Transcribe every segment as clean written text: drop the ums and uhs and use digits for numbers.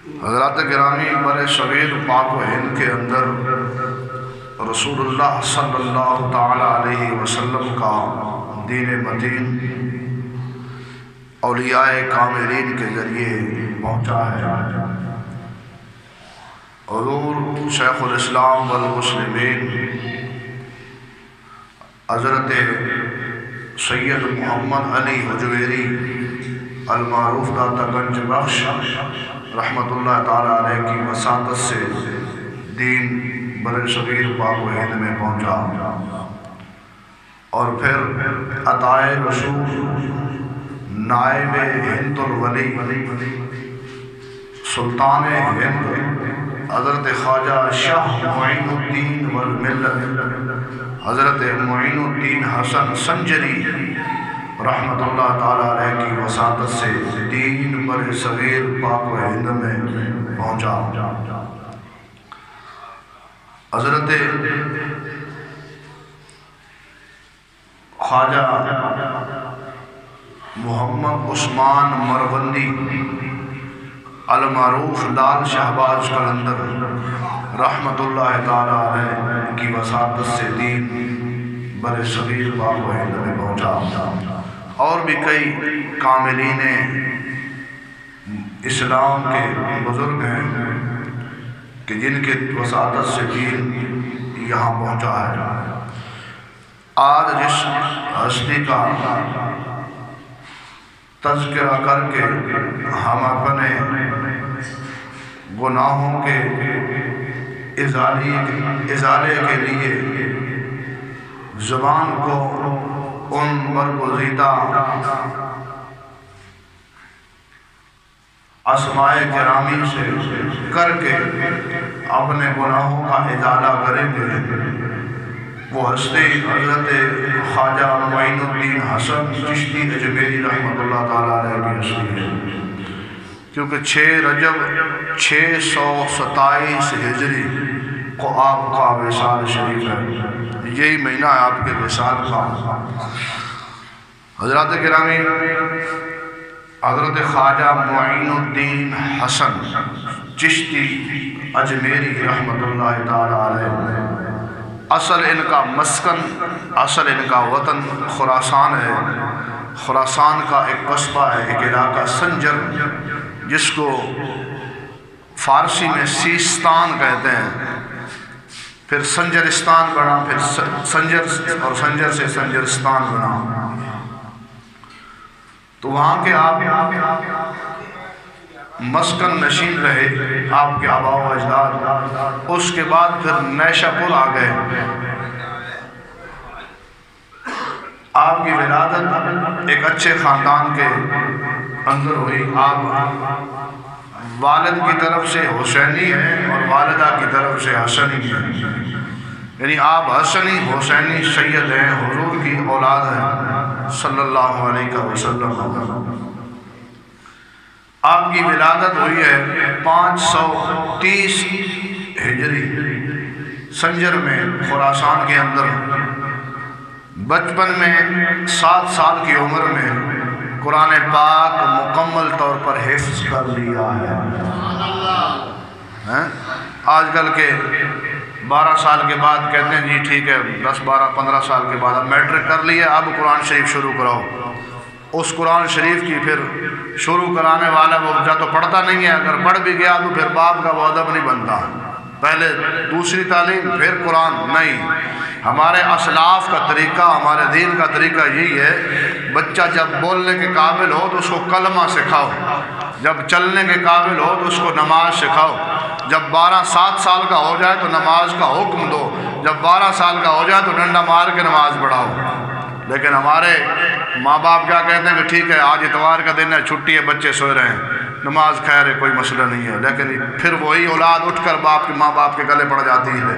حضرات گرامی، بر صغیر پاک و ہند کے اندر رسول اللہ صلی اللہ تعالی علیہ وسلم کا دین متین اولیاء کاملین کے ذریعے پہنچا ہے۔ حضور شیخ الاسلام والمسلمین حضرت سید محمد علی حجویری المعروف داتا گنج بخش رحمۃ اللہ تعالی علیہ کی وساطت سے دین بر صغیر پاک و ہند میں پہنچا، اور پھر عطائے رسول نائب ہند الولی سلطان ہند حضرت خواجہ شاہ معین الدین والملت حضرت معین الدین حسن سنجری رحمۃ اللہ تعالی علیہ کی وساطت سے دین بر صغیر پاک و ہند میں پہنچا۔ حضرت خواجہ محمد عثمان مروندی المعروف لال شہباز قلندر رحمۃ اللہ تعالی علیہ کی وساطت سے دین بر صغیر پاک و ہند میں پہنچا، اور بھی کئی کاملین اسلام کے بزرگ ہیں کہ جن کے وساطت سے دین یہاں پہنچا ہے۔ آج جس ہستی کا تذکرہ کر کے ہم اپنے گناہوں کے ازالے کے لیے زبان کو ان برگزیدہ اسماء گرامی سے کر کے اپنے گناہوں کا ازالہ کریں گے، وہ ہستی حضرت خواجہ معین الدین حسن چشتی اجمیری رحمۃ اللہ تعالی علیہ کی ہستی ہے، کیونکہ 6 رجب 627 ہجری کو آپ کا وصال شریف ہے، یہی مہینہ ہے آپ کے وصال کا۔ حضرات گرامی، حضرت خواجہ معین الدین حسن چشتی اجمیری رحمۃ اللہ تعالی علیہ، اصل ان کا مسکن، اصل ان کا وطن خراسان ہے۔ خراسان کا ایک قصبہ ہے، ایک علاقہ سنجر، جس کو فارسی میں سیستان کہتے ہیں، پھر سنجرستان بنا، پھر سنجر، اور سنجر سے سنجرستان بنا۔ تو وہاں کے آپ مسکن نشین رہے، آپ کے آباء و اجداد۔ اس کے بعد پھر نیشہ پور آ گئے۔ آپ کی ولادت ایک اچھے خاندان کے اندر ہوئی۔ آپ والد کی طرف سے حسینی ہیں اور والدہ کی طرف سے حسنی ہیں، یعنی آپ حسنی حسینی سید ہیں، حضور کی اولاد ہیں صلی اللہ علیہ وسلم۔ آپ کی ولادت ہوئی ہے 530 ہجری سنجر میں، خراسان کے اندر۔ بچپن میں 7 سال کی عمر میں قرآن پاک مکمل طور پر حفظ کر لیا ہے۔ آج کل کے 12 سال کے بعد کہتے ہیں جی ٹھیک ہے، 10 12 15 سال کے بعد اب میٹرک کر لیا، اب قرآن شریف شروع کراؤ۔ اس قرآن شریف کی پھر شروع کرانے والا وہ یا تو پڑھتا نہیں ہے، اگر پڑھ بھی گیا تو پھر باپ کا وہ ادب نہیں بنتا، پہلے دوسری تعلیم پھر قرآن نہیں۔ ہمارے اسلاف کا طریقہ، ہمارے دین کا طریقہ یہی ہے، بچہ جب بولنے کے قابل ہو تو اس کو کلمہ سکھاؤ، جب چلنے کے قابل ہو تو اس کو نماز سکھاؤ، جب 7 سال کا ہو جائے تو نماز کا حکم دو، جب 12 سال کا ہو جائے تو ڈنڈا مار کے نماز پڑھاؤ۔ لیکن ہمارے ماں باپ کیا کہتے ہیں کہ ٹھیک ہے آج اتوار کا دن ہے، چھٹی ہے، بچے سوئے رہے ہیں، نماز خیر ہے، کوئی مسئلہ نہیں ہے، لیکن پھر وہی اولاد اٹھ کر ماں باپ کے گلے پڑ جاتی ہے۔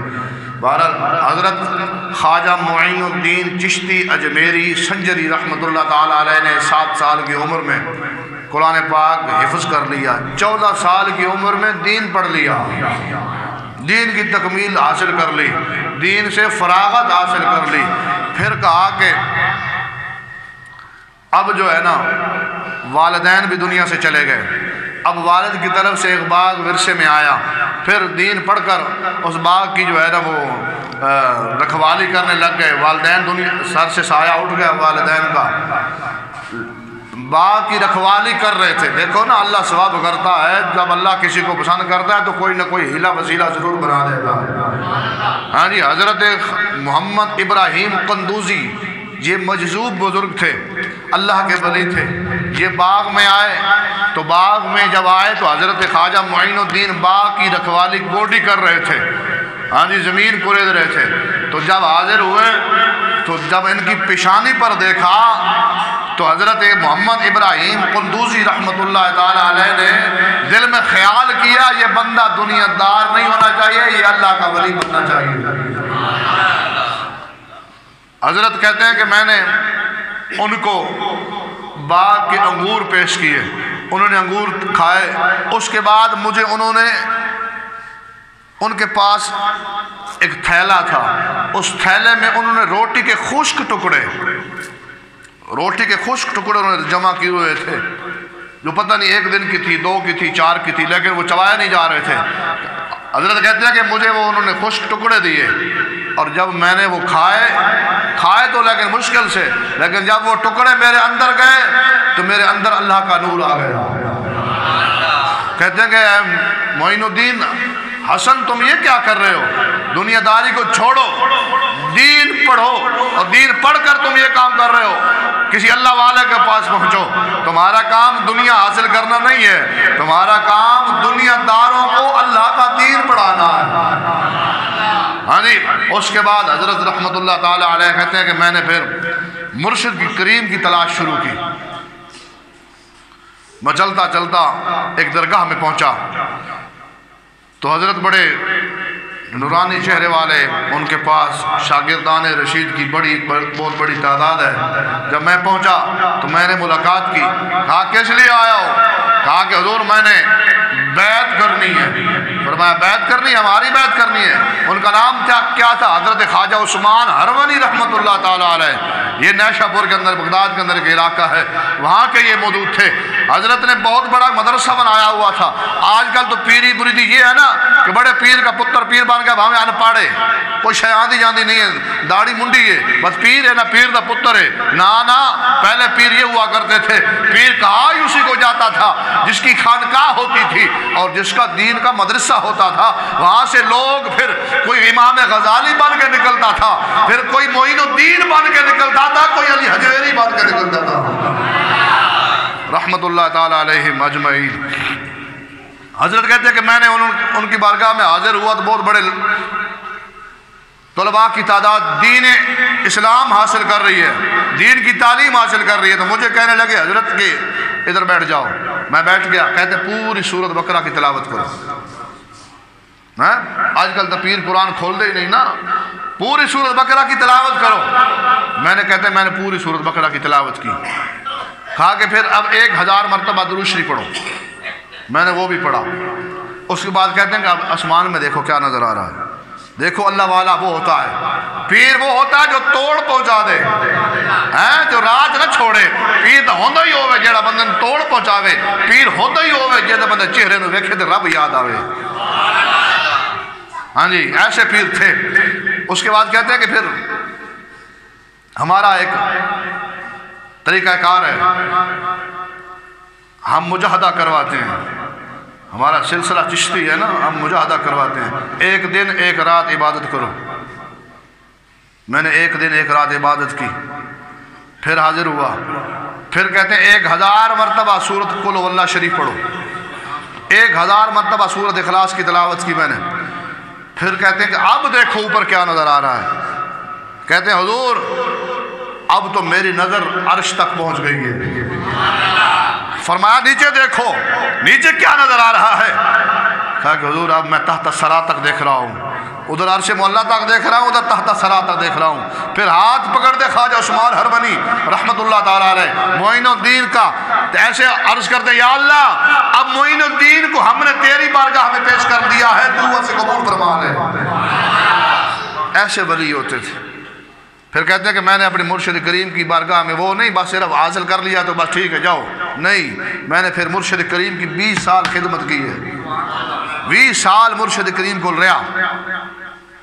بہرحال حضرت خواجہ معین الدین چشتی اجمیری سنجری رحمۃ اللہ تعالی علیہ نے 7 سال کی عمر میں قرآن پاک حفظ کر لیا، 14 سال کی عمر میں دین پڑھ لیا، دین کی تکمیل حاصل کر لی، دین سے فراغت حاصل کر لی۔ پھر کہا کہ اب جو ہے نا والدین بھی دنیا سے چلے گئے، اب والد کی طرف سے ایک باغ ورثے میں آیا، پھر دین پڑھ کر اس باغ کی جو ہے نا وہ رکھوالی کرنے لگ گئے۔ والدین سر سے سایہ اٹھ گیا والدین کا، باغ کی رکھوالی کر رہے تھے۔ دیکھو نا اللہ ثواب کرتا ہے، جب اللہ کسی کو پسند کرتا ہے تو کوئی نہ کوئی ہیلا وسیلہ ضرور بنا دیتا ہے۔ ہاں جی، حضرت محمد ابراہیم قندوزی یہ مجذوب بزرگ تھے، اللہ کے ولی تھے۔ یہ باغ میں آئے تو باغ میں جب آئے تو حضرت خواجہ معین الدین باغ کی رکھوالی گوڈی کر رہے تھے، ہاں جی زمین کورید رہے تھے۔ تو جب حاضر ہوئے تو جب ان کی پیشانی پر دیکھا تو حضرت محمد ابراہیم قندوزی رحمۃ اللہ تعالی علیہ نے دل میں خیال کیا یہ بندہ دنیا دار نہیں ہونا چاہیے، یہ اللہ کا ولی بننا چاہیے۔ حضرت کہتے ہیں کہ میں نے ان کو باغ کے انگور پیش کیے، انہوں نے انگور کھائے۔ اس کے بعد مجھے انہوں نے ان کے پاس ایک تھیلا تھا، اس تھیلے میں انہوں نے روٹی کے خشک ٹکڑے انہوں نے جمع کیے ہوئے تھے، جو پتہ نہیں ایک دن کی تھی، 2 کی تھی، 4 کی تھی، لیکن وہ چبائے نہیں جا رہے تھے۔ حضرت کہتے ہیں کہ مجھے وہ انہوں نے خشک ٹکڑے دیے، اور جب میں نے وہ کھائے تو لیکن مشکل سے، لیکن جب وہ ٹکڑے میرے اندر گئے تو میرے اندر اللہ کا نور آ گیا۔ کہتے ہیں کہ معین الدین حسن تم یہ کیا کر رہے ہو؟ دنیا داری کو چھوڑو، دین پڑھو، اور دین پڑھ کر تم یہ کام کر رہے ہو، کسی اللہ والے کے پاس پہنچو۔ تمہارا کام دنیا حاصل کرنا نہیں ہے، تمہارا کام دنیا داروں کو اللہ کا دین پڑھانا ہے۔ ہاں جی، اس کے بعد حضرت رحمت اللہ تعالی علیہ کہتے ہیں کہ میں نے پھر مرشد کی کریم کی تلاش شروع کی۔ میں چلتا چلتا ایک درگاہ میں پہنچا تو حضرت بڑے نورانی چہرے والے، ان کے پاس شاگردان رشید کی بہت بڑی تعداد ہے۔ جب میں پہنچا تو میں نے ملاقات کی، کہا کس لیے آیا ہو؟ کہا کہ حضور میں نے بیعت کرنی ہے۔ فرمایا بیعت کرنی ہے؟ ہماری بیعت کرنی ہے۔ ان کا نام کیا تھا؟ حضرت خواجہ عثمان ہرونی رحمۃ اللہ تعالیٰ علیہ۔ یہ نیشہ پور کے اندر، بغداد کے اندر ایک علاقہ ہے، وہاں کے یہ موجود تھے۔ حضرت نے بہت بڑا مدرسہ بنایا ہوا تھا۔ آج کل تو پیری مریدی یہ ہے نا کہ بڑے پیر کا پتر پیر بن گیا، ہمیں ان پاڑے کوئی شے آندی جاندی نہیں ہے، داڑھی منڈی ہے، بس پیر ہے نا، پیر دا پتر ہے۔ نا پہلے پیر یہ ہوا کرتے تھے، پیر کہا ہی اسی کو جاتا تھا جس کی خانقاہ ہوتی تھی اور جس کا دین کا مدرسہ ہوتا تھا۔ وہاں سے لوگ پھر کوئی امام غزالی بن کے نکلتا تھا، پھر کوئی معین الدین بن کے نکلتا تھا، کوئی علی حجویری بن کے نکلتا تھا، رحمت اللہ تعالی علیہم اجمعین۔ حضرت کہتے ہیں کہ میں نے ان کی بارگاہ میں حاضر ہوا تو بہت بڑے طلباء کی تعداد دین اسلام حاصل کر رہی ہے، دین کی تعلیم حاصل کر رہی ہے۔ تو مجھے کہنے لگے حضرت کے ادھر بیٹھ جاؤ۔ میں بیٹھ گیا، کہتے پوری سورت بقرہ کی تلاوت کرو۔ آج کل تو پیر قرآن کھول دے ہی نہیں نا، پوری سورت بقرہ کی تلاوت کرو۔ میں نے پوری سورت بقرہ کی تلاوت کی۔ کہا کہ پھر اب 1000 مرتبہ درود شریف پڑھو۔ میں نے وہ بھی پڑھا۔ اس کے بعد کہتے ہیں کہ اب آسمان میں دیکھو کیا نظر آ رہا ہے۔ دیکھو اللہ والا وہ ہوتا ہے، پیر وہ ہوتا ہے جو توڑ پہنچا دے، جو رات نہ چھوڑے۔ پیر تو ہوندہ ہی ہوئے جیڑا بندے توڑ پہنچاوے، پیر ہوندہ ہی ہوئے جیڑا بندے چہرے نو ویکھے تے رب یاد آوے۔ ہاں جی، ایسے پیر تھے۔ اس کے بعد کہتے ہیں کہ پھر ہمارا ایک طریقہ کار ہے، ہم مجاہدہ کرواتے ہیں۔ ہمارا سلسلہ چشتی ہے نا، ہم مجاہدہ کرواتے ہیں، 1 دن 1 رات عبادت کرو۔ میں نے 1 دن 1 رات عبادت کی، پھر حاضر ہوا۔ پھر کہتے ہیں 1000 مرتبہ سورت قل هو اللہ شریف پڑھو، 1000 مرتبہ سورت اخلاص کی تلاوت کی میں نے۔ پھر کہتے ہیں کہ اب دیکھو اوپر کیا نظر آ رہا ہے۔ کہتے ہیں حضور اب تو میری نظر عرش تک پہنچ گئی ہے۔ فرمایا نیچے دیکھو، نیچے کیا نظر آ رہا ہے؟ کہا کہ حضور اب میں تحت الثری تک دیکھ رہا ہوں، ادھر عرش معلیٰ تک دیکھ رہا ہوں، ادھر تحت الثری تک دیکھ رہا ہوں۔ پھر ہاتھ پکڑ دے خواجہ عثمان ہرونی رحمت اللہ تعالیٰ علیہ معین الدین کا، ایسے عرض کرتے یا اللہ اب معین الدین کو ہم نے تیری بارگاہ میں پیش کر دیا ہے، تو اسے قبول فرما لے۔ ایسے ولی ہوتے تھے۔ پھر کہتے ہیں کہ میں نے اپنے مرشد کریم کی بارگاہ میں وہ نہیں بس صرف حاصل کر لیا تو بس ٹھیک ہے جاؤ، نہیں، میں نے پھر مرشد کریم کی 20 سال خدمت کی ہے، 20 سال مرشد کریم کو رہا،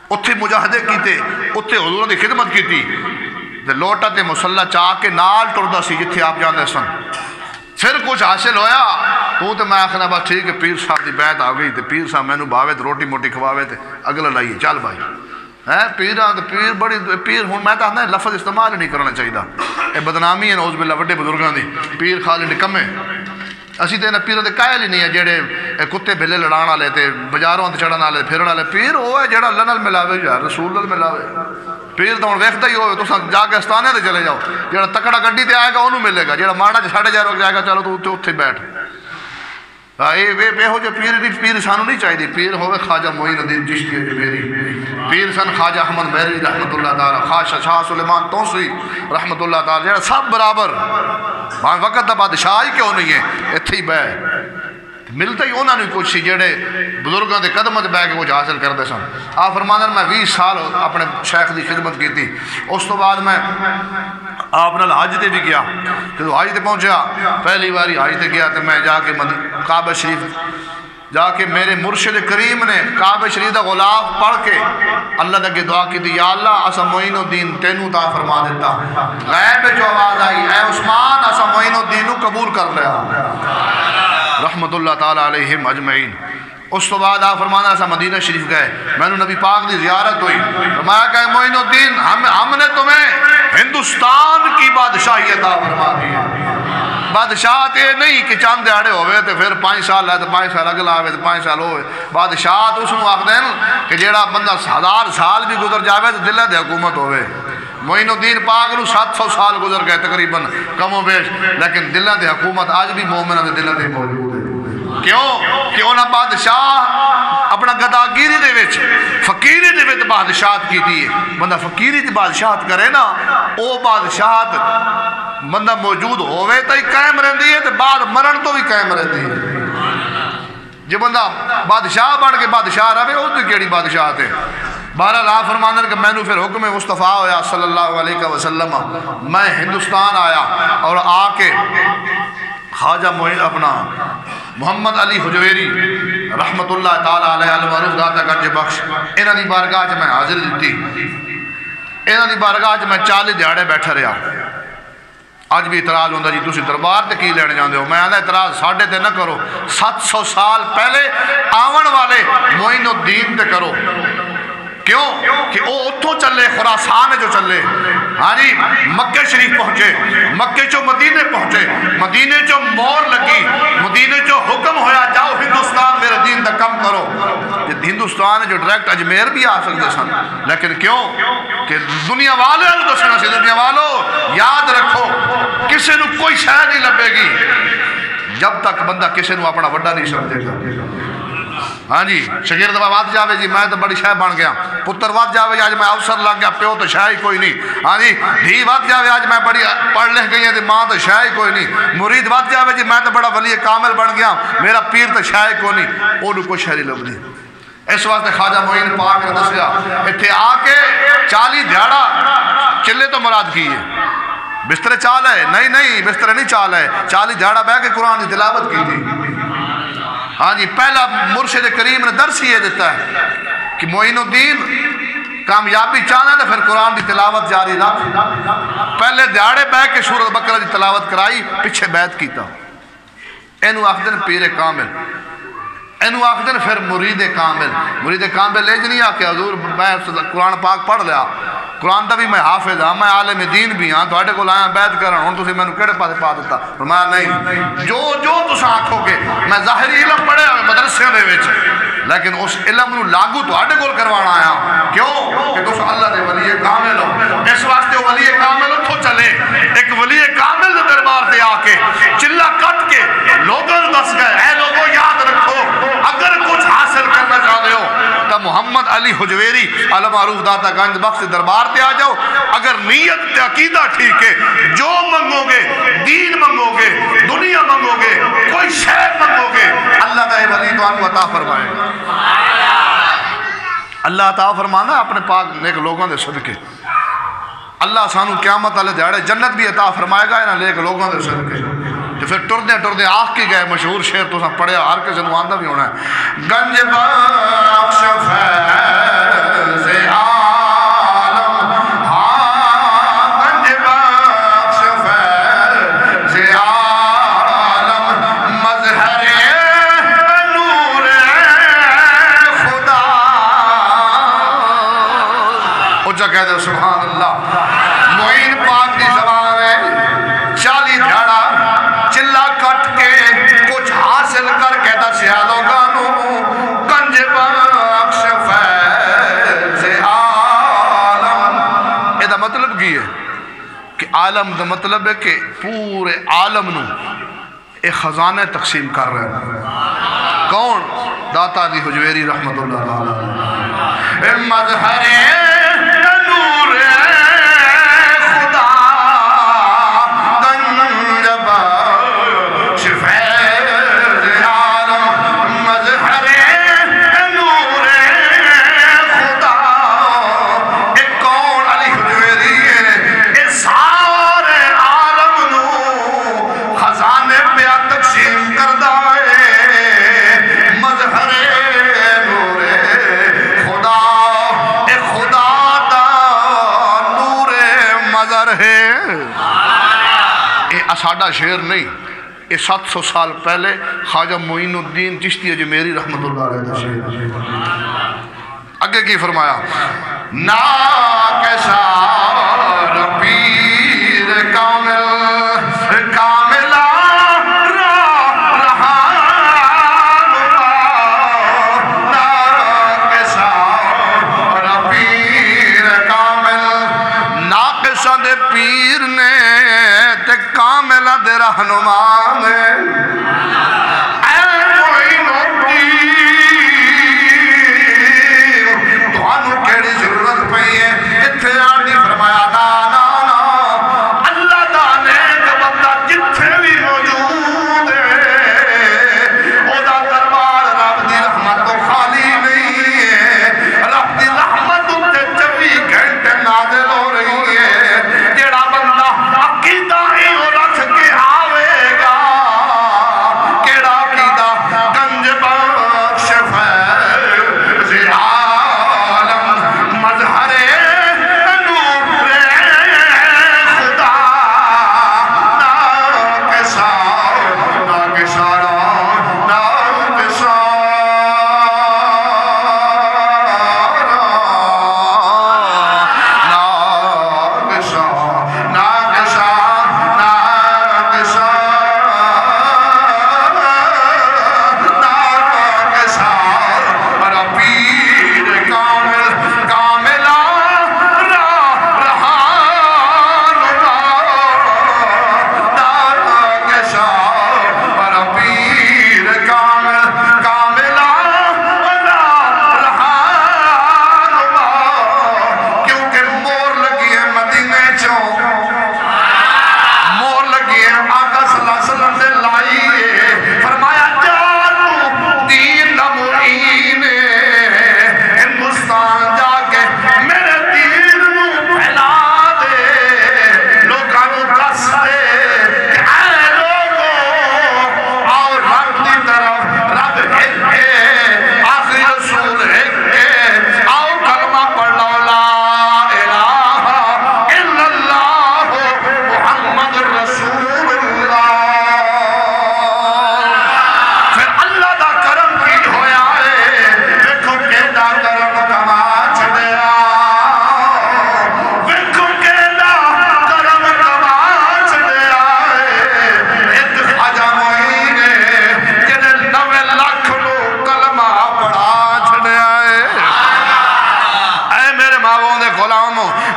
اتھے مجاہدے کیتے، اتھے حضور دی خدمت کیتی، لوٹا تے مسلح چاہ کے نال ٹردہ سی جتھے آپ جاندے سن، پھر کچھ حاصل ہویا تو میں آخنا بس ٹھیک ہے پیر صاحب دی بیعت آ گئی، پیر صاحب میں نو باوے روٹی موٹی کھواوے تے اگلا لائیے چل بھائی پیر بڑی پیر ہوں میں تو لفظ استعمال نہیں کرنا چاہیے، یہ بدنامی ہے نعوذ باللہ وڈے بزرگاں دی، پیر خالی نکمے، اسی تے پیراں دے قائل ہی نہیں ہے جڑے کتے بھلے لڑان والے تے بازاراں تے چڑھن والے پھرن والے، پیر وہ ہے جڑا اللہ نال ملاوے یار رسول نال ملاوے، پیر تو ہن ویکھدا ہی ہوے تساں جا کے استانے تے چلے جاؤ، جڑا تکڑا گڈی تے آئے گا اونوں ملے گا، جڑا ماڑا 4:30 وقت جائے گا چلو تو اوتھے بیٹھ، یہو جو پیر سانو نہیں چاہیے، پیر ہوئے خواجہ معین الدین چشتی اجمیری، پیر سن خواجہ احمد مہری رحمت اللہ تعالی، خواجہ شاہ سلیمان توسوی رحمت اللہ تعالی، جڑا سب برابر وقت دا بادشاہ ہی کیوں نہیں ہے اتھے ہی بہ ملتا ہی انہوں نے کچھ سی جڑے بزرگوں کے قدم بہ کے کچھ حاصل کرتے سن۔ آپ فرماندے میں 20 سال اپنے شیخ کی خدمت کی تھی، اس تو بعد میں آپ نال حج تے بھی گیا، جب حج تے پہنچیا پہلی باری حج تے گیا تو میں جا کے کعبہ شریف جا کے میرے مرشد کریم نے کعبہ شریف دا غلاف پڑھ کے اللہ تک دعا کی تھی، یا اللہ اسا معین الدین تینوں عطا فرما دیتا، غیب جو آواز آئی اے عثمان اسا معین الدین کو قبول کر لیا رحمت اللہ تعالیٰ علیہم اجمعین۔ اس تو بعد آپ فرمانا ایسا مدینہ شریف گئے، میں نے نبی پاک دی زیارت ہوئی، فرمایا کہ معین الدین ہم نے تمہیں ہندوستان کی بادشاہی عطا فرما دی ہے، بادشاہت یہ نہیں کہ چند دیہڑے ہوئے تو پھر 5 سال ہے تو 5 سال اگلا آئے تو 5 سال ہوئے، بادشاہت اس کو آخر دیں کہ جیڑا بندہ 1000 سال بھی گزر جاوے تو دلہ دے حکومت ہوئے، معین الدین پاک نو 700 سال گزر گئے تقریباً کم و بیش، لیکن دلہ دے حکومت آج بھی مومنہ دے دلہ دے موجود ہے۔ کیوں کہ انہاں بادشاہ اپنا گداگیری دے وچ فقیری دے وچ بادشاہت کی تھی، بندہ فقیری دی بادشاہت کرے نا او بادشاہت بندہ موجود ہوئے تو ہی قائم رہندی ہے تو بعد مرن تو بھی قائم رہندی ہے، جو بندہ بادشاہ بن کے بادشاہ رہے اس کی کیڑی بادشاہت ہے۔ بہرحال آپ فرماندے کہ میں نے پھر حکم مصطفیٰ ہویا صلی اللہ علیہ وسلم، میں ہندوستان آیا اور آ کے خواجہ اپنا محمد علی حجویری رحمت اللہ تعالیٰ علیہ المعروف داتا گنج بخش انہاں دی بارگاہ میں حاضر دیتی، انہاں دی بارگاہ میں 40 دیہڑے بیٹھا رہا، آج بھی اعتراض ہوندہ جی تسی دربار تے کی لینے جاندے ہو، میں آندہ اعتراض ساڑھے تے نہ کرو، 700 سال پہلے آون والے معین الدین تے کرو، کیوں کہ وہ اتھو چلے خراسان جو چلے، ہاں جی مکہ شریف پہنچے، مکہ چو مدینے پہنچے، مدینے چو مور لگی، مدینے چو حکم ہویا جاؤ ہندوستان میرے دین دا کم کرو، ہندوستان جو ڈائریکٹ اجمیر بھی آ سکتے سن، لیکن کیوں کہ دنیا والے تو سنا سی دنیا والو یاد رکھو کسی نو کوئی شے نہیں لبے گی جب تک بندہ کسی نو اپنا وڈا نہیں سمجھے گا۔ ہاں جی شگرد وات جاوے جی میں تو بڑی شے بن گیا، پتر وات جاوے آج میں افسر لگ گیا، پیو تو شے ہی کوئی نہیں، ہاں جی دھی وات جاوے آج میں بڑی پڑھ لکھ گئی ہے ماں تو شے ہی کوئی نہیں، مرید وات جاوے جی میں تو بڑا ولی کامل بن گیا، میرا پیر تو شے ہی کوئی نہیں، وہ کوئی شے نہیں لب دی۔ اس واسطے خواجہ معین پاک نے دسیا اتھے آ کے 40 دیہڑا چلے تو مراد کی ہے، بستر چال ہے نہیں بستر نہیں چال ہے، 40 دیہڑا بہ کے قرآن کی تلاوت کی تھی۔ ہاں جی پہلا مرشد کریم نے درس یہ دیتا ہے کہ معین الدین کامیابی چاہنا تو پھر قرآن کی تلاوت جاری رکھ، پہلے دیہڑے بہ کے سورۃ بقرہ کی تلاوت کرائی، پیچھے بیعت کیتا، اینو آخدن پیر کامل، اینو آخدن پھر مرید کامل، مرید کامل لے جنیا کہ حضور میں قرآن پاک پڑھ لیا، قرآن دا بھی میں حافظ ہاں، میں عالم دین بھی ہاں، تو اٹھے کو لائیں بیعت کرن، ہون تو سی میں نے کڑے پاسے پا دیتا، فرمایا نہیں جو تسا آکھو گے میں ظاہری علم پڑھے ہوئے مدرسے دے وچ، لیکن اس علم نو لاگو تو اٹھے کو کروانا آیا، کیوں کہ تسا اللہ دے ولی کامل ہو، اس واسطے ولی کامل اتھو چلے، ایک ولی کامل دے دربار دے آ کے چلا کٹ کے لوگوں دس گئے، اے لوگوں یاد رکھو اگر کچھ حاصل کرنا چاہتے ہو تو محمد علی حجویری المعروف داتا گنج بخش دربار تے آ جاؤ، اگر نیت عقیدہ ٹھیک ہے جو منگو گے دین منگو گے دنیا منگو گے کوئی شے منگو گے اللہ کا ولی تو آپ عطا فرمائے گا، اللہ عطا فرمانا اپنے پاک نیک لوگوں دے صدقے، اللہ سانو قیامت والے دیہڑے جنت بھی عطا فرمائے گا انہاں نیک لوگوں دے صدقے، تو پھر ٹردے ٹردے آخ کے گئے مشہور شعر تو پڑھیا ہر کسی کو آندہ بھی ہونا ہے گنج بخش فیض عالم ہاں گنج بخش فیض عالم مظہر نور خدا اچھا کہہ دے سبحان اللہ معین پاک کی زبان ہے 40 دھیڑا چلا کٹ کے کچھ حاصل کر کے دسیا لوگانوں گنج بخش فیض عالم یہ دا مطلب کی ہے کہ عالم دا مطلب ہے کہ پورے عالم نو ایک خزانہ تقسیم کر رہے ہیں کون داتا علی حجویری رحمت اللہ علیہ مظہر نور خدا گنج بخش فیض عالم مظہر نور خدا ایک کون علی حجویری ہے اس سارے عالم نو خزانے پہ تقسیم کردہ ہے مظہر نور خدا اے خدا دا نور مظہر ہے یہ اساڑا شعر نہیں یہ 700 سال پہلے خواجہ معین الدین چشتی اجمیری رحمت اللہ علیہ شعر اگے کی فرمایا نا کیسا پیر کامل کاملہ دے پیر نے تے کاملہ دے رہنمان اے معین الدین توانو کیڑی ضرورت پئی ہے اتھے آنی فرمایا نا نا نا اللہ دانے کا بندہ جتھے بھی موجود ہے او دا دربار رب دی رحمت تو خالی نہیں ہے رب دی رحمت تے 24 گھنٹے نازل ہو رہی ہے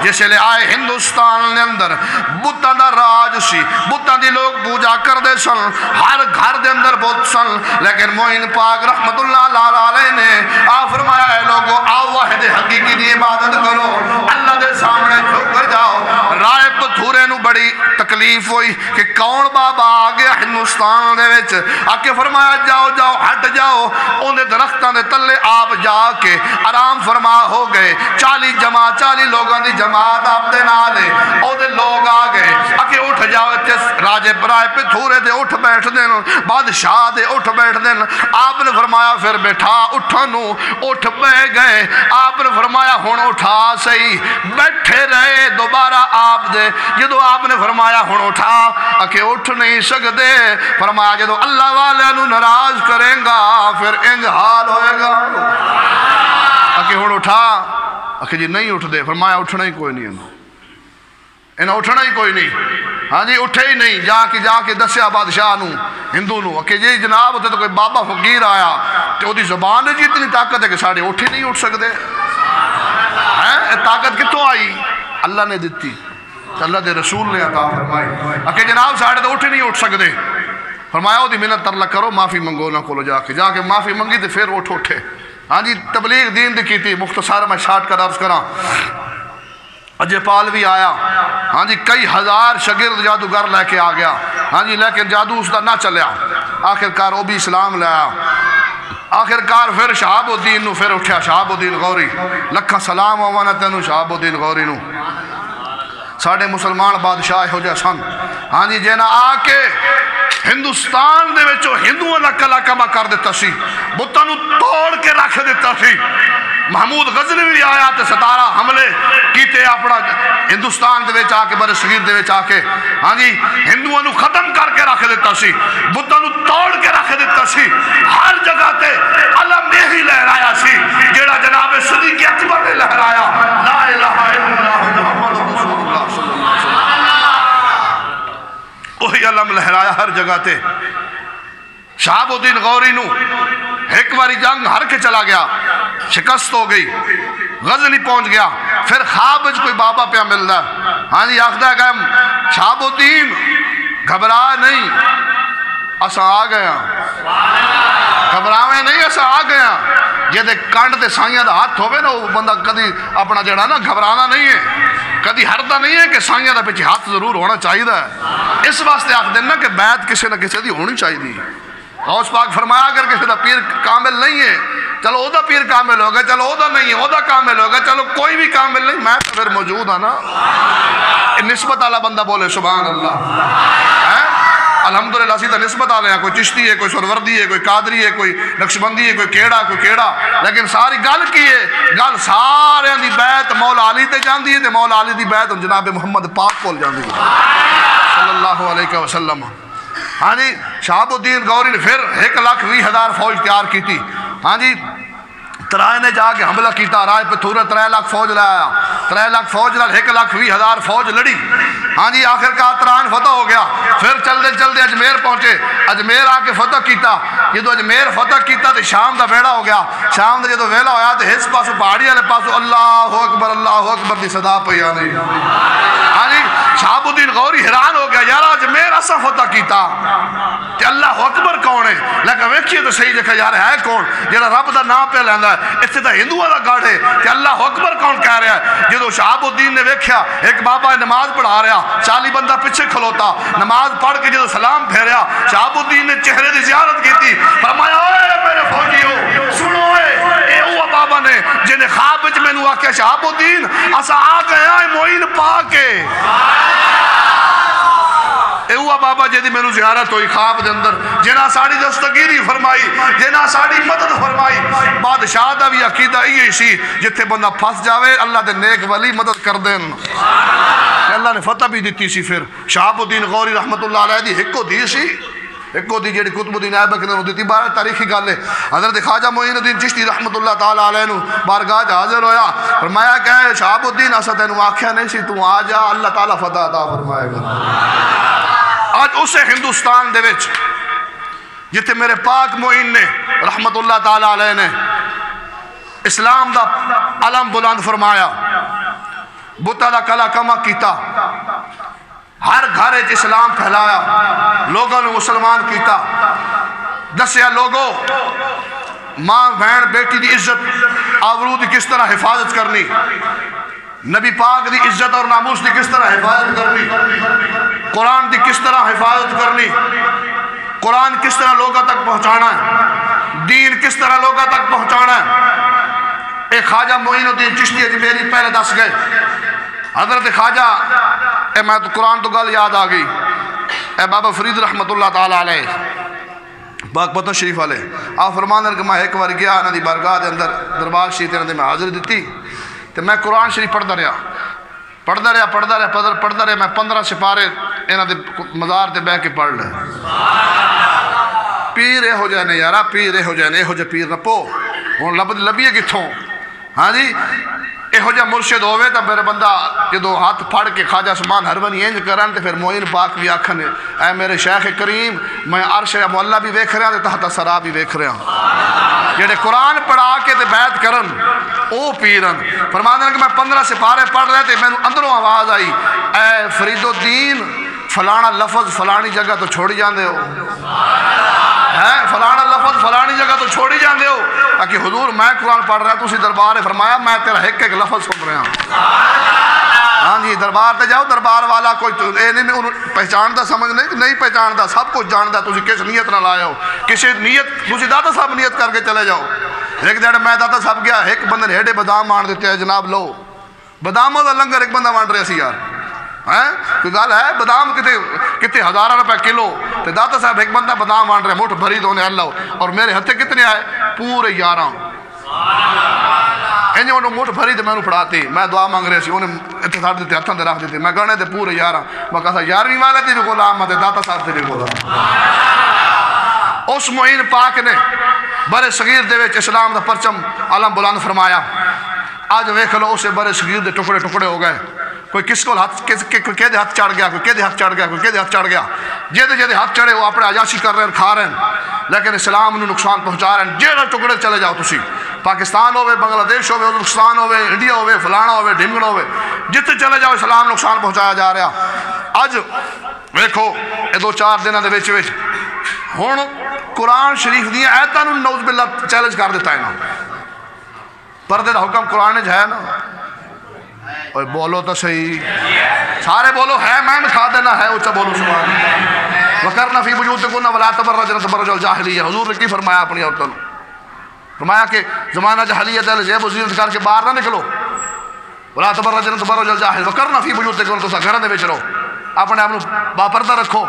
جسے لے آئے ہندوستان نے اندر بُتّا دا راج سی بُتّا دی لوگ پوجا کر دے سن ہر گھر دے اندر بُت سن لیکن معین پاک رحمت اللہ علیہ نے فرمایا ہے لوگو آؤ واحد حقیقی دی عبادت کرو اللہ دے سامنے جھک جاؤ رائے تو پتھورے نو بڑی تکلیف ہوئی کہ کون بابا آ گیا ہندوستان دے وچ، آکے فرمایا جاؤ جاؤ ہٹ جاؤ، اوندے درختاں دے تلے آپ جا کے آرام فرما ہو گئے، 40 لوگاں دی جماعت آپ دے نال ہے، اودے لوگ آ گئے، آکے اٹھ جاؤ راجے برائے پتھورے دے اٹھ بیٹھ دین، بادشاہ دے اٹھ بیٹھ دین، آپ نے فرمایا پھر بیٹھا اٹھنو، اٹھ بے گئے، آپ نے فرمایا ہن اٹھا صحیح، بیٹھے رہے دوبارہ آپ دے، جدو آپ نے فرمایا ہن اٹھا، آکے اٹھ نہیں سکتے، فرمایا جدو اللہ والے نو ناراض کریں گا پھر انج حال ہوئے گا، آکے ہن اٹھا، آکے جی نہیں اٹھ دے، فرمایا اٹھنا ہی کوئی نہیں انہیں اٹھنا ہی کوئی نہیں، ہاں جی اٹھے ہی نہیں، جا کے دسیا بادشاہ نو ہندو نو کہ جی جناب ہوتے تو کوئی بابا فقیر آیا تو دی زبان جی اتنی طاقت ہے کہ ساڑھے اٹھ ہی نہیں اٹھ سکتے، طاقت کتوں آئی؟ اللہ نے دیتی، اللہ دے رسول نے عطا فرمائی، کہ جناب ساڑھے تو اٹھ نہیں اٹھ سکتے، فرمایا وہ دی منت ترلہ کرو معافی منگو نہ کولو، جا کے معافی منگی تو پھر اٹھے، ہاں جی تبلیغ دین دی کی تھی، مختصر میں شارٹ کا عرض کراں، اجے پالوی آیا، ہاں جی کئی ہزار شگرد جادوگر لے کے آ گیا، ہاں جی لیکن جادو اس دا نہ چلیا، آخرکار وہ بھی اسلام لے آیا، آخرکار پھر شہاب الدین نو پھر اٹھیا، شہاب الدین غوری، لکھا سلام ومانتے نو شہاب الدین غوری نو، ساڑھے مسلمان بادشاہ ہو جائے سن، ہاں جی جینا آکے ہندوستان دے وچو ہندووں نہ کلا کما کر دیتا سی، بتانو توڑ کے رکھ دیتا سی، محمود غزنوی آیا تے 17 حملے کیتے اپنا ہندوستان دے وچ آکے بر صغیر دے وچ آکے، ہاں جی ہندووں نو ختم کر کے رکھ دیتا سی، بتانو توڑ کے رکھ دیتا سی، ہر جگہ تے علم یہی لہرایا سی جیڑا جناب صدیق اکبر نے لہرایا، لا الہ الا اللہ محمد رسول اللہ صلی اللہ علیہ وسلم، وہی علم لہرایا ہر جگہ تے۔ شہاب الدین غوری نو ایک باری جنگ ہر کے چلا گیا، شکست ہو گئی، غزنی پہنچ گیا، پھر خواب کوئی بابا پہ ملدا، ہاں جی آخدا ہے کہ شہاب الدین گھبرا نہیں، اسا آ گیا، گھبراویں نہیں اسا آ گیا، یہ دے کانڈ تے سائیاں دا ہاتھ ہوئے نا وہ بندہ کدی اپنا جڑا نا گھبرانا نہیں ہے، کدی ہردا نہیں ہے کہ سائیاں دا پیچھے ہاتھ ضرور ہونا چاہیے ہے، اس واسطے آخ دینا کہ بیعت کسی نہ کسی دی ہونی چاہیے دی، غوث پاک فرمایا اگر کسی دا پیر کامل نہیں ہے چلو او دا پیر کامل ہوگا، چلو او دا نہیں ہے او دا کامل ہوگا، چلو کوئی بھی کامل نہیں میں تو پھر موجود ہاں نا، نسبت والا بندہ بولے سبحان اللہ، الحمدللہ سیدھا نسبت آ رہے ہیں، کوئی چشتی ہے، کوئی سروردی ہے، کوئی قادری ہے، کوئی نقشبندی ہے، کوئی کیڑا، لیکن ساری گل کی ہے، گل سارے دی بیعت مولا علی تے جاندی ہے، تے مولا علی دی بیعت جناب محمد پاک کول جاندی ہے صلی اللہ علیہ وسلم، ہاں جی شہاب الدین غوری نے پھر 1,20,000 فوج تیار کی تھی، ہاں جی ترائے نے جا کے حملہ کیتا، رائے پہ تھورا 3 لاکھ فوج لایا، 3 لاکھ فوج لال 1,20,000 فوج لڑی، ہاں جی آخر کا ترائن فتح ہو گیا، پھر چلدے اجمیر پہنچے، اجمیر آ کے فتح کیتا، جدو اجمیر فتح کیتا تو شام دا ویڑا ہو گیا، شام دا جدو ویڑا ہویا تو اس پاسو پہاڑی والے پاسو اللہ اکبر دی صدا پہ آنے، ہاں جی شہاب الدین غوری حیران ہو گیا، یار اجمیر اسا فتح کیتا کہ اللہ اکبر کون ہے، لیکن ویکھیے تو صحیح دیکھا یار ہے کون جڑا رب دا نام پہ لیندا ہے، اتنے تو ہندوؤں دا گڑھ ہے کہ اللہ اکبر کون کہہ رہا ہے، جدو شہاب الدین نے ویکھیا ایک بابا نماز پڑھا رہا، 40 بندہ پیچھے کھلوتا، نماز پڑھ کے جدو سلام پھیریا، شہاب الدین نے چہرے دی زیارت کی تھی، فرمایا اے میرے فوجیو سنو اے وہ بابا نے جنہیں خواب وچ مینوں آکھیا شہاب الدین اسا آ گیا ہے معین پاک ہے، ایوہ بابا جیدی میں نے زیارت ہوئی خواب دے اندر، جنہ ساڑی دستگیری فرمائی، جنہ ساڑی مدد فرمائی، بادشاہ دا بھی عقیدہ یہ سی جتھے بندہ پھنس جاوے اللہ دے نیک ولی مدد کر دیں، اللہ نے فتح بھی دیتی سی، پھر شہاب الدین غوری رحمت اللہ علیہ دی ہکو دی سی، ہکو دی جیڑی قطب الدین ایبک نے دیتی، بارہ تاریخی گالے حضرت خواجہ معین الدین چشتی رحمت اللہ تعالیٰ علیہ نو بارگاہ حاضر ہویا، فرمایا کہ شہاب الدین اسا تینوں آکھیا نہیں سی تو آ جا اللہ تعالیٰ فتح عطا فرمائے گا۔ آج اسے ہندوستان دے وچ جتے میرے پاک معین نے رحمت اللہ تعالیٰ علیہ نے اسلام دا علم بلند فرمایا، بتا دا کلا کما کیتا، ہر گھر اسلام پھیلایا، لوگوں نے مسلمان کیتا، دسیا لوگوں ماں بہن بیٹی دی عزت آبرو دی کس طرح حفاظت کرنی، نبی پاک دی عزت اور ناموس دی کس طرح حفاظت کرنی، قرآن دی کس طرح حفاظت کرنی، قرآن کس طرح لوگوں تک پہنچانا ہے، دین کس طرح لوگوں تک پہنچانا ہے۔ ایک خواجہ معین الدین چشتی ہے جی میری پہلے دس گئے حضرت خواجہ میں تو قرآن تو گل یاد آ گئی بابا فرید رحمت اللہ تعالیٰ علیہ پاک پتن شریف والے آپ فرمانے کہ میں ایک بار گیا انہوں دی بارگاہ دے اندر دربار شریف انہوں نے میں حاضر دیتی تو میں قرآن شریف پڑھتا رہا میں 15 سپارے انہوں دے مزار تے بہ کے پڑھ لے پیر اے ہو جائے نے یارا پیر اے ہو جائے نے اے ہو جائے پیر رپو ہوں لبیے کتھوں ہاں جی اے ہو جائے مرشد ہوئے تو میرے بندہ جدو ہاتھ پھڑ کے خواجہ سمان ہر بنی انج کرن تو پھر معین پاک بھی آکھن اے میرے شیخ کریم میں عرش معلہ بھی ویکھ رہا تحت سرا بھی ویکھ رہا جڑے قرآن پڑھا کے بیعت کرن او پیرن فرمانے کہ میں 15 سپارے پڑھ رہے تھے میں اندروں آواز آئی اے فرید الدین فلانا لفظ فلانی جگہ تو چھوڑی جاندے ہو فلانا لفظ فلانی جگہ تو چھوڑی جاندے ہو تاکہ حضور میں قرآن پڑھ رہا تو اسی دربار فرمایا میں تیرا ایک لفظ سن رہا ہوں ہاں جی دربار تے جاؤ دربار والا کوئی پہچان دا سمجھ نہیں پہچان دا سب کچھ جان دا تسی کس نیت نہ لائے ہو کسی نیت تسی داتا صاحب نیت کر کے چلے جاؤ ایک دیڑ میں داتا صاحب گیا ایک بندے ہیڈے بادام مان دیتے ہیں جناب لو باداموں دا لنگر ایک بندہ مان رہے سی یار کوئی گل ہے بادام کتے 1000 روپے کلو تو داتا صاحب ایک بندہ بادام مان رہے مٹھ بھری دونے اللہ اور میرے ہتھے کتنے آئے پورے 11 انہیں مٹھ بھری تو میں نے پڑھاتی میں دعا مانگ رہے سی انہیں اتحاد دیتے ہتھاں دے رکھ دیتے میں گھنے دے پورے 11 میں کہا 11ویں والے تھی بھی غلام ہے داتا صاحب تھی بھی غلام اس معین پاک نے برے صغیر دے وچ اسلام دا پرچم علم بلند فرمایا آج ویکھ لو اسے برے صغیر دے ٹکڑے ٹکڑے ہو گئے کوئی کس کو کوئی ہاتھ چڑھ گیا کوئی کہدے ہاتھ چڑھ گیا کوئی کہدے ہاتھ چڑھ گیا جہدے ہاتھ چڑھے وہ اپنے عیاشی کر رہے ہیں کھا رہے ہیں لیکن اسلام نے نقصان پہنچا رہے ہیں جیڑا ٹکڑے چلے جاؤ تسی پاکستان ہوئے بنگلہ دیش ہوئے ازبکستان ہوئے انڈیا ہوئے فلانا ہوئے ڈھمگڑا ہوئے جتنے چلے جاؤ اسلام نقصان پہنچایا جا رہا اج ویکھو یہ 2-4 دنوں دے وچ ہن قرآن شریف دی آیتاں نوں نعوذ باللہ چیلنج کر دیتا ہے نا پردے دا حکم قرآن وچ ہے نا اور بولو تو صحیح سارے بولو ہے میں کھا دینا ہے اچھا بولو سبحان وَقَرْنَ فِي بُيُوتِكُنَّ وَلَا تَبَرَّجْنَ تَبَرُّجَ الْجَاهِلِيَّةِ حضور نے کی فرمایا اپنی عورتوں فرمایا کہ زمانہ جاہلیت ہے زیب و زینت کر کے باہر نہ نکلو وَلَا تَبَرَّجْنَ تَبَرُّجَ الْجَاهِلِيَّةِ وَقَرْنَ فِي بُيُوتِكُنَّ تو گھر دے وچ رہو اپنے آپ کو باپردہ رکھو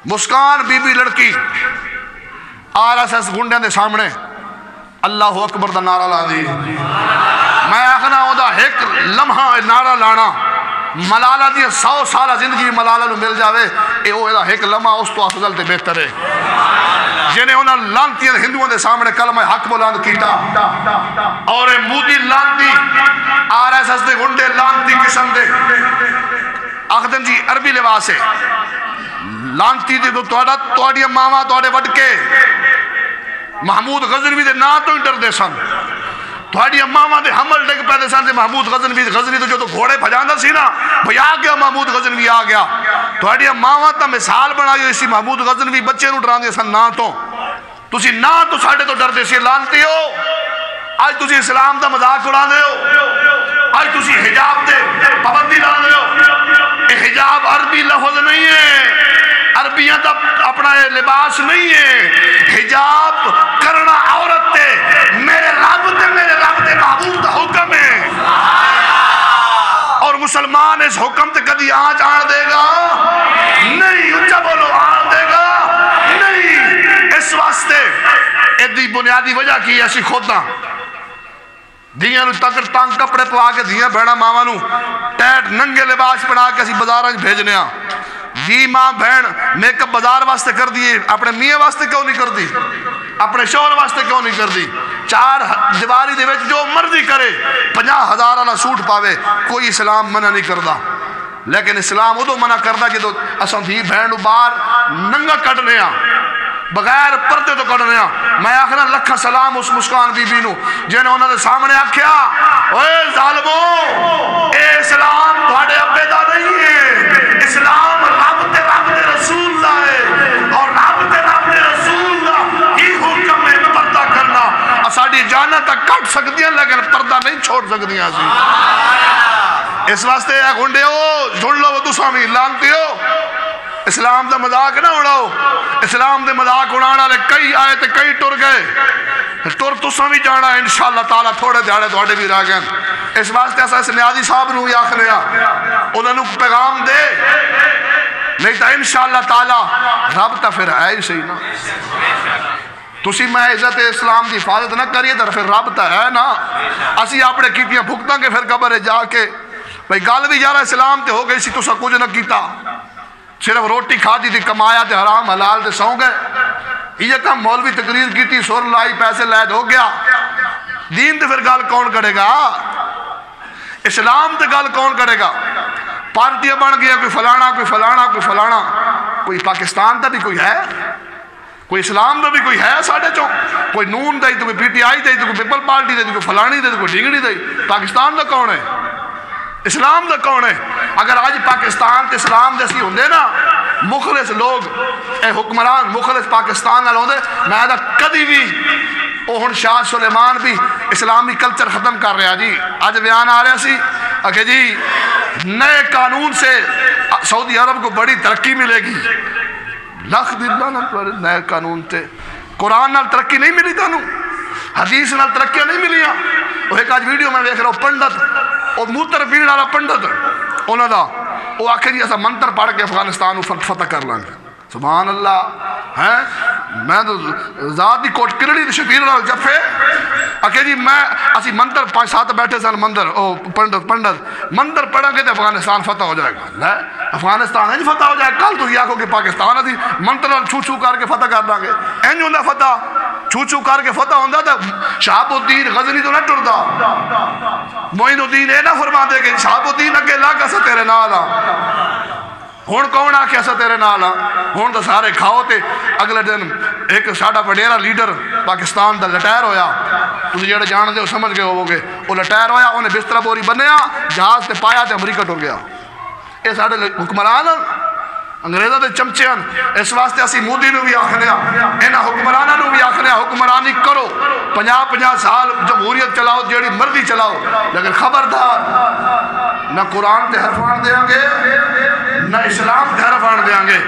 مسکان بی بی لڑکی RSS گنڈیاں دے سامنے اللہ اکبر دا نعرہ لا دی میں آخنا ہوں دا ایک لمحہ نعرہ لانا ملالہ دی 100 سالہ زندگی ملالہ نو مل جاوے اے او دا ایک لمحہ اس تو افضل تے بہتر ہے جنہیں انہاں لانتی ہندوؤں دے سامنے کلمہ حق بلند کیتا اور مودی لانتی RSS دے گنڈے لانتی قسم دے آخدن جی عربی لباس ہے لانتی دے توڑی ماما توڑے وڈ کے محمود غزنوی دے نا تو انٹر دے سن تھوڑی امامہ دے حمل ڈگ پیدے سن دے محمود غزنوی تو جو تو گھوڑے بھجاندہ سی نا بھئی آ گیا محمود غزنوی آ گیا تھوڑی امامہ تا مثال بنائی اسی محمود غزنوی بچے نو ڈران دے سن نا تسی نا تو ساڑھے تو ڈر دے سی لانتی ہو آج تسی اسلام دا مذاق اڑا دے ہو آج تسی حجاب دے پابندی لا دے ہو حجاب عربی لفظ نہیں ہے عربیاں دا اپنا لباس نہیں ہے حجاب کرنا عورت تے میرے رب تے محبوب دا حکم ہے اور مسلمان اس حکم تے کدی آج آن دے گا نہیں اچھا بولو آن دے گا نہیں اس واسطے ایدی بنیادی وجہ کی ایسی خود نہ دیاں نو تکر تانگ کپڑے پوا کے دیاں بھیڑا ماما نو ٹیٹ ننگے لباس پڑھا کے اسی بازاراں بھیجنے ہاں دی ماں بہن میک اپ بازار واسطے کر دیئے اپنے میاں واسطے کیوں نہیں کر دی اپنے شوہر واسطے کیوں نہیں کر دی 4 دیواری دے وچ جو مرضی کرے 50,000 والا سوٹ پاوے کوئی اسلام منع نہیں کردا لیکن اسلام ادو منع کردا کہ تو اساں تھی بہن نو باہر ننگا کڈنے ہاں بغیر پردے تو کڈنے ہاں میں آخنا لکھا سلام اس مسکان بی بی نو جنہیں انہوں نے سامنے آکھیا اوے ظالمو اے اسلام تھوڑے ابے دا نہیں ہے اسلام رب تے رسول اللہ ہے اور رب تے رسول اللہ ہی حکم میں پردہ کرنا ساڑی ساری جانا تک کٹ سکتی ہیں لیکن پردہ نہیں چھوڑ سکتی ہیں سی اس واسطے اے گنڈے ہو جھڑ لو تو سامی لانتی ہو اسلام دا مذاق نہ اڑاؤ اسلام دے مذاق اڑانا لے کئی آئے تے کئی ٹر گئے ٹر تو سامی جانا ہے انشاءاللہ تعالیٰ تھوڑے دیاڑے دوڑے بھی رہ گئے اس واسطے ایسا اس نیازی صاحب نو یا آخریا انہوں نے پیغام دے نہیں تا انشاءاللہ تعالیٰ رب تا پھر ہے ہی صحیح نا تسی میں عزت اسلام دی حفاظت نہ کریے تو پھر رب تا ہے نا اسی اپنے کیتیاں بھگتاں کے پھر قبر جا کے بھئی گل بھی یارہ اسلام تے ہو گئی سی تو سا کچھ نہ کیتا صرف روٹی کھا دی تھی کمایا تے حرام حلال تے سو گئے یہ کم مولوی تقریر کی تھی سور لائی پیسے لائد ہو گیا دین تے پھر گل کون کرے گا اسلام تے گل کون کرے گا پارٹیاں بن گیا کوئی فلانا کوئی فلانا کوئی فلانا کوئی پاکستان تا بھی کوئی ہے کوئی اسلام دا بھی کوئی ہے ساڑھے چوں کوئی نون دائی تو کوئی پی ٹی آئی دائی تو کوئی پیپل پارٹی دائی تو کوئی فلانی دائی تو کوئی ڈنگڑی دائی پاکستان دا کون ہے اسلام دا کون ہے اگر آج پاکستان تے اسلام دے سی ہوندے نا مخلص لوگ اے حکمران مخلص پاکستان نال ہوندے میں دا کدی بھی اوہن شاہ سلیمان بھی اسلامی کلچر ختم کر رہا جی آج بیان آ رہا سی کہ جی نئے قانون سے سعودی عرب کو بڑی ترقی ملے گی لکھ دلہ نئے قانون تے قرآن نال ترقی نہیں ملی تانوں حدیث نال ترقیاں نہیں ملیاں وہ ایک آج ویڈیو میں دیکھ رہا ہوں پنڈت اور موتر پیڑ والا پنڈت انہوں دا وہ آخر جی ایسا منتر پڑھ کے افغانستان فتح کر لیں گے سبحان اللہ ہیں میں تو ذاتی کوٹ کرڑی شبیر اللہ جفے اکھے جی میں اسی مندر 5-7 بیٹھے سن مندر پنڈت مندر پڑھا کے تو افغانستان فتح ہو جائے گا لے افغانستان نہیں فتح ہو جائے کل تو یہ آکھو کہ پاکستان اسی مندر چھو چھو کر کے فتح کر دیں گے این ہوندہ فتح چھو چھو کر کے فتح ہوندہ تھا شہاب الدین غزنی تو نہ ٹردا معین الدین اے نہ فرما دے کہ شہاب الدین اگے لاگا سا تیرے نالا ہون کون آکھیا سا تیرے نالا ہون تو سارے کھاؤ تے اگلے دن ایک ساڑھا وڈیرا لیڈر پاکستان دا لٹائر ہویا تُسی جڑے جان دے سمجھ گئے ہو گے وہ لٹائر ہویا انہیں بستر بوری بنیا جہاز تے پایا تے امریکہ ٹر گیا اے ساڑھے حکمران انگریزہ دے چمچیاں اس واسطے اسی مودی نو بھی آخنیا انہا حکمرانہ نو بھی آخنیا حکمرانی کرو 50 سال جمہوریت چلاؤ جیڑی مرضی چلاؤ لیکن خبردار نہ قرآن تے حرفان دیں گے نہ اسلام تے حرفان دیں گے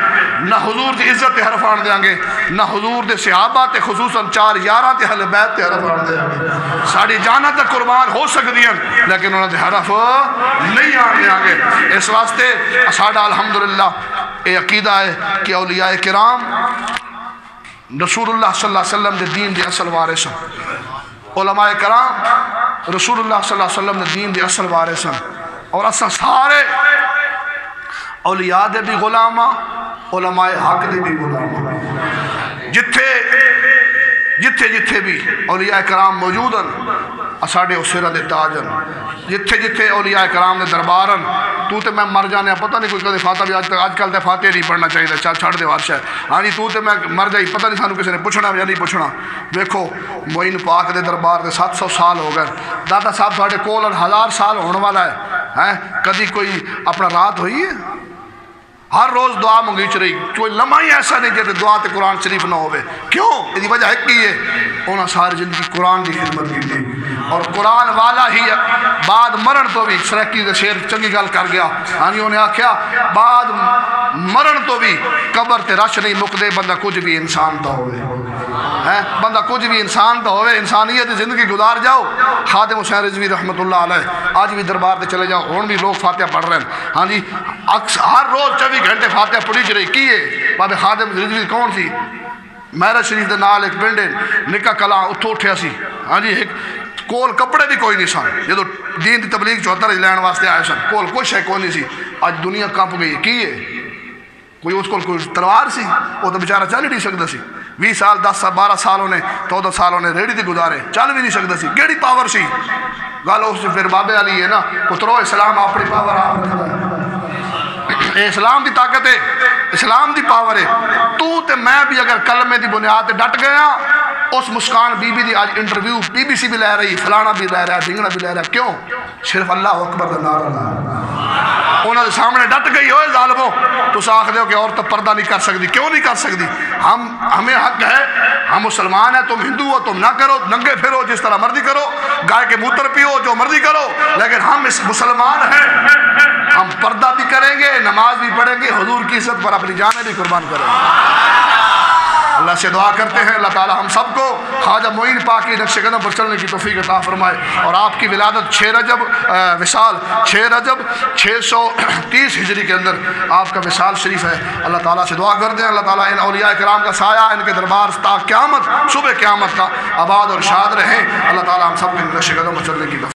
نہ حضور دی عزت تے حرفان دیں گے نہ حضور دے صحابہ تے خصوصاً 4 یاراں تے اہل بیت تے حرفان دیں گے ساری جانہ تے قربان ہو سکتی ہیں لیکن انہوں نے حرف نہیں آنے گے اس واسطے ساڑھا الحمدللہ اے عقیدہ ہے کہ اولیاء کرام رسول اللہ صلی اللہ علیہ وسلم دے دین دے اصل وارث ہیں علماء کرام رسول اللہ صلی اللہ علیہ وسلم دے دین دے اصل وارث ہیں اور اصل سارے اولیاء دے بھی غلامہ علماء حق دے بھی غلامہ جتھے بھی اولیاء کرام موجود ہیں اساڑے اسرہ دے تاجن جتھے اولیاء کرام دے دربارن تو تے میں مر جانے پتہ نہیں کوئی کدے فاتح بھی آج کل تے فاتح نہیں پڑھنا چاہیے چل چھڑ دے وارشہ ہاں جی تو تے میں مر جائی پتہ نہیں سانو کسی نے پوچھنا یا نہیں پوچھنا دیکھو معین پاک دے دربار دے 700 سال ہو گئے دادا صاحب تھوڑے کول 1000 سال ہونے والا ہے کدی کوئی اپنا رات ہوئی ہے ہر روز دعا منگیچ رہی کوئی لمحہ ہی ایسا نہیں جیسے دعا تے قرآن شریف نہ ہوئے کیوں یہ وجہ ہے کہ یہ انہاں ساری زندگی قرآن کی خدمت کی تھی اور قرآن والا ہی بعد مرن تو بھی سرکی دے شیر چنگی گل کر گیا ہاں جی انہیں آکھیا بعد مرن تو بھی قبر تے رش نہیں مکدے بندہ کچھ بھی انسان تو ہوئے بندہ کچھ بھی انسان تو ہوئے انسانیت زندگی گزار جاؤ خادم حسین رضوی رحمت اللہ علیہ آج بھی دربار تے چلے جاؤ ہون بھی لوگ فاتحہ پڑھ رہے ہیں ہاں جی ہر روز 24 گھنٹے فاتحہ پڑھی چ رہی کیے بابے خادم رضوی کون سی میرا شریف دے نال ایک پنڈے نکاح کلاں اتھو اٹھیا سی ہاں جی ایک کول کپڑے بھی کوئی نہیں سن جدو دین دی تبلیغ 74 لین واسطے آئے سن کول کچھ ہے کوئی نہیں سی آج دنیا کانپ گئی کیے کوئی اس کو کوئی تلوار سی وہ تو بیچارہ چل ہی نہیں سکتا سی 20 سال 10 سال 12 سالوں نے 14 سالوں نے ریڑی تے گزارے چل بھی نہیں سکتا سی کیڑی پاور سی گل اس پھر بابے علی ہے نا پترو اسلام اپنی پاور آپ رکھتا ہے اسلام دی طاقت ہے اسلام دی پاور ہے تو تے میں بھی اگر کلمے دی بنیاد تے ڈٹ گیا اس مسکان بی بی دی آج انٹرویو بی بی سی بھی لے رہی فلانا بھی لے رہا ہے ڈھنگنا بھی لے رہا ہے کیوں صرف اللہ اکبر دا نعرہ انہوں نے سامنے ڈٹ گئی ہوئے ظالموں تو آخ دو کہ عورت پردہ نہیں کر سکتی. کیوں نہیں کر سکتی؟ ہمیں حق ہے, ہم مسلمان ہیں, تم ہندو ہو, تم نہ کرو, ننگے پھرو, جس طرح مرضی کرو, گائے کے موتر پیو, جو مرضی کرو, لیکن ہم اس مسلمان ہیں, ہم پردہ بھی کریں گے, نماز بھی پڑھیں گے, حضور کی عزت پر اپنی جانیں بھی قربان کریں گے. اللہ سے دعا کرتے ہیں اللہ تعالی ہم سب کو خواجہ معین پاک کی نقش قدم پر چلنے کی توفیق عطا فرمائے, اور آپ کی ولادت 6 رجب وصال 6 رجب 630 ہجری کے اندر آپ کا وصال شریف ہے. اللہ تعالیٰ سے دعا کرتے ہیں اللہ تعالیٰ ان اولیاء کرام کا سایہ ان کے دربار تا قیامت صبح قیامت کا آباد اور شاد رہیں. اللہ تعالیٰ ہم سب کے نقش قدم پر چلنے کی توفیق